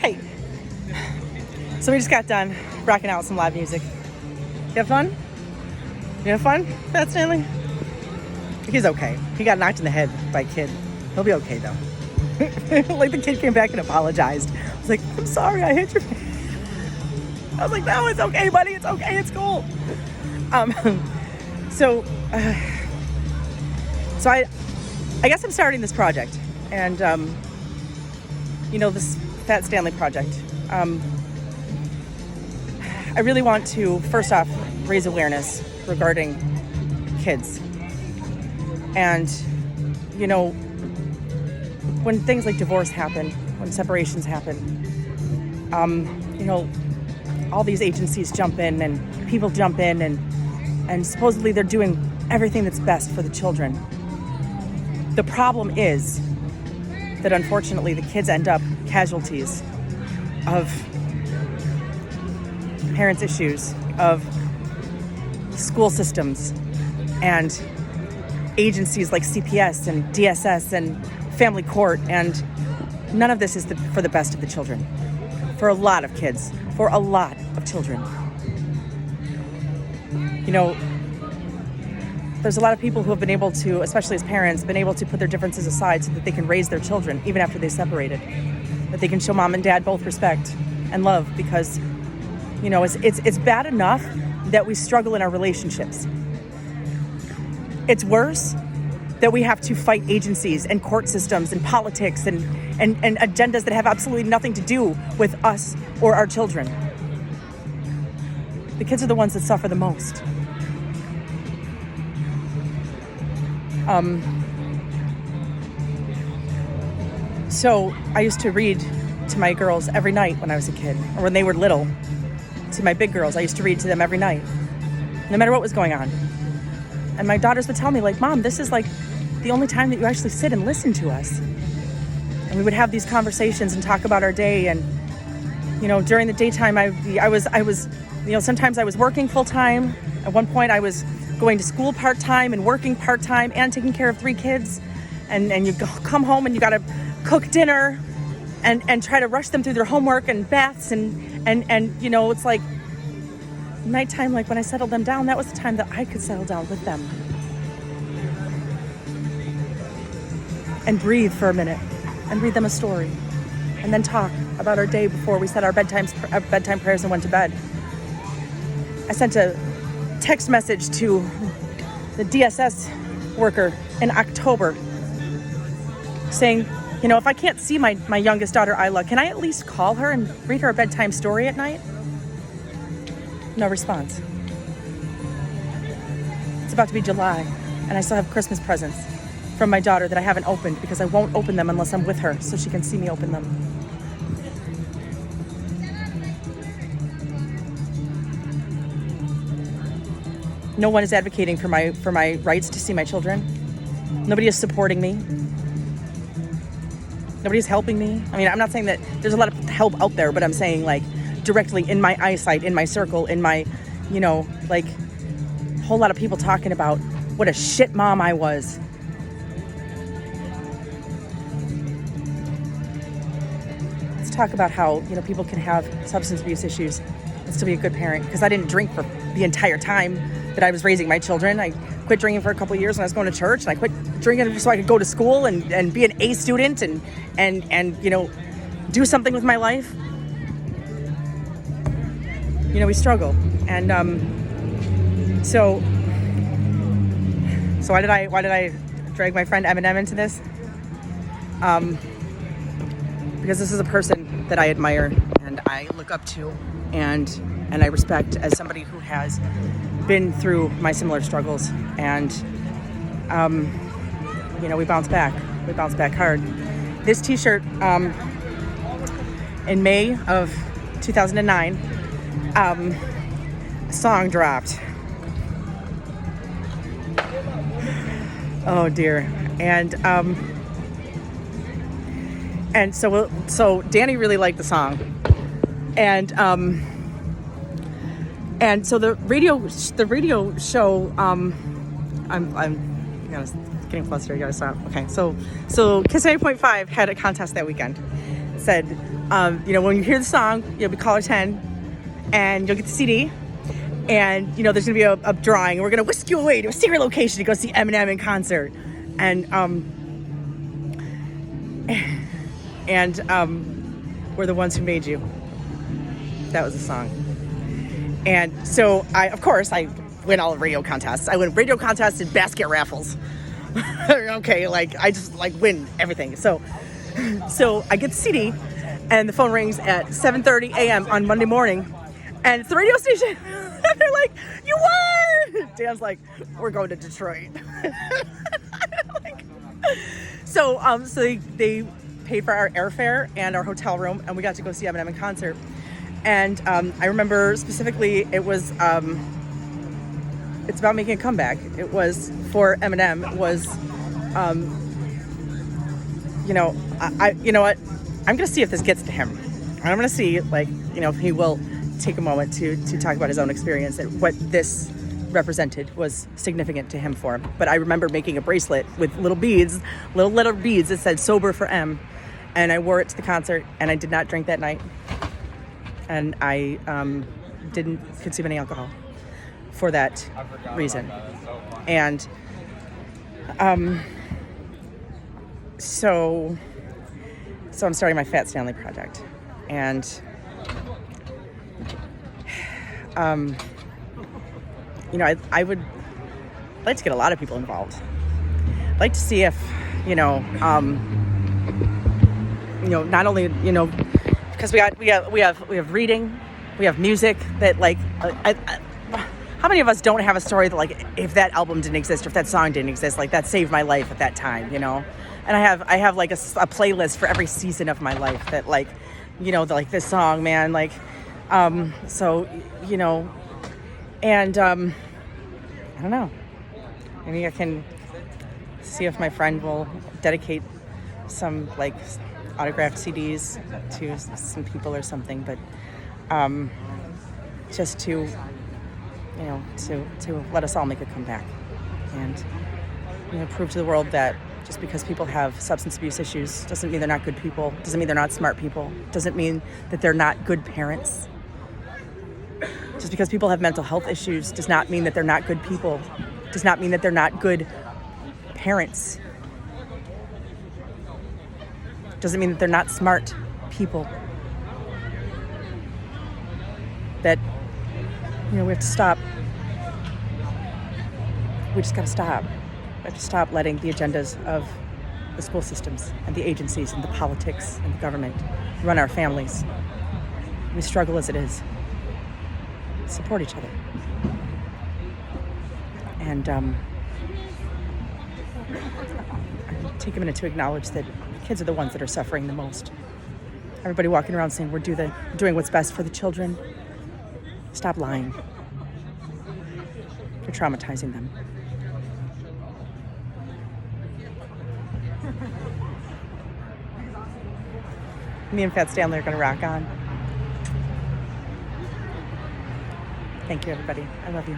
Hey. So we just got done rocking out some live music. You have fun? You have fun, Fat Stanley? He's okay. He got knocked in the head by a kid. He'll be okay though. Like the kid came back and apologized. I was like, I'm sorry, I hit your. I was like, no, it's okay, buddy. It's okay. It's cool. So I guess I'm starting this project, and this Fat Stanley project. I really want to first off raise awareness regarding kids, and when things like divorce happen, when separations happen, all these agencies jump in and people jump in and supposedly they're doing everything that's best for the children. The problem is that unfortunately the kids end up casualties of parents' issues, of school systems and agencies like CPS and DSS and family court, and none of this is for the best of the children. For a lot of kids, for a lot of children. There's a lot of people who have been able to, especially as parents, been able to put their differences aside so that they can raise their children even after they separated. That they can show mom and dad both respect and love, because it's bad enough that we struggle in our relationships. It's worse that we have to fight agencies and court systems and politics and agendas that have absolutely nothing to do with us or our children. The kids are the ones that suffer the most. So I used to read to my girls every night when I was a kid, or when they were little. To my big girls, I used to read to them every night, no matter what was going on. And my daughters would tell me, like, Mom, this is like the only time that you actually sit and listen to us. And we would have these conversations and talk about our day. And, during the daytime, I was, sometimes I was working full time. At one point I was going to school part-time and working part-time and taking care of 3 kids. And you come home and you got to cook dinner and try to rush them through their homework and baths. And it's like nighttime, like when I settled them down, that was the time that I could settle down with them. And breathe for a minute and read them a story and then talk about our day before we said our bedtime prayers and went to bed. I sent a text message to the DSS worker in October saying, if I can't see my youngest daughter, Isla, can I at least call her and read her a bedtime story at night? No response. It's about to be July and I still have Christmas presents from my daughter that I haven't opened because I won't open them unless I'm with her so she can see me open them. No one is advocating for my rights to see my children. Nobody is supporting me. Nobody's helping me. I mean, I'm not saying that there's a lot of help out there, but I'm saying like directly in my eyesight, in my circle, in my, like a whole lot of people talking about what a shit mom I was. Let's talk about how, people can have substance abuse issues and still be a good parent, because I didn't drink for the entire time that I was raising my children. I quit drinking for a couple of years when I was going to church, and I quit drinking just so I could go to school and be an A student and do something with my life. We struggle. And so why did I drag my friend Eminem into this? Because this is a person that I admire and I look up to and I respect as somebody who has been through my similar struggles, and we bounce back hard. This t-shirt in May of 2009, a song dropped. Oh dear. And so Danny really liked the song, and so the radio show, getting flustered. I gotta stop. Okay, so Kiss 8.5 had a contest that weekend, said, when you hear the song, you'll be caller 10, and you'll get the CD, and there's gonna be a drawing, and we're gonna whisk you away to a secret location to go see Eminem in concert, and we're the ones who made you. That was the song. And so I win all the radio contests. I win radio contests and basket raffles. Okay, I just win everything. So I get the CD, and the phone rings at 7:30 a.m. on Monday morning, and it's the radio station. And they're like, "You won!" Dan's like, "We're going to Detroit." So they paid for our airfare and our hotel room, and we got to go see Eminem in concert. And I remember specifically, it was it's about making a comeback. It was for Eminem. It was you know what? I'm gonna see if this gets to him. I'm gonna see if he will take a moment to talk about his own experience and what this represented was significant to him for him. But I remember making a bracelet with little beads that said "Sober for M," and I wore it to the concert, and I did not drink that night, and I didn't consume any alcohol for that reason. And so I'm starting my Fat Stanley project, and I would like to get a lot of people involved. I'd like to see if not only because we have reading, we have music that how many of us don't have a story that if that album didn't exist or if that song didn't exist, that saved my life at that time, And I have a playlist for every season of my life that this song, man, and I don't know. Maybe I can see if my friend will dedicate some autographed CDs to some people or something, but just to let us all make a comeback and prove to the world that just because people have substance abuse issues doesn't mean they're not good people, doesn't mean they're not smart people, doesn't mean that they're not good parents. Just because people have mental health issues does not mean that they're not good people, does not mean that they're not good parents. Doesn't mean that they're not smart people. That, we have to stop. We just gotta stop. We have to stop letting the agendas of the school systems and the agencies and the politics and the government run our families. We struggle as it is. Support each other. And take a minute to acknowledge that kids are the ones that are suffering the most. Everybody walking around saying we're doing what's best for the children. Stop lying. You're traumatizing them. Me and Fat Stanley are going to rock on. Thank you, everybody. I love you.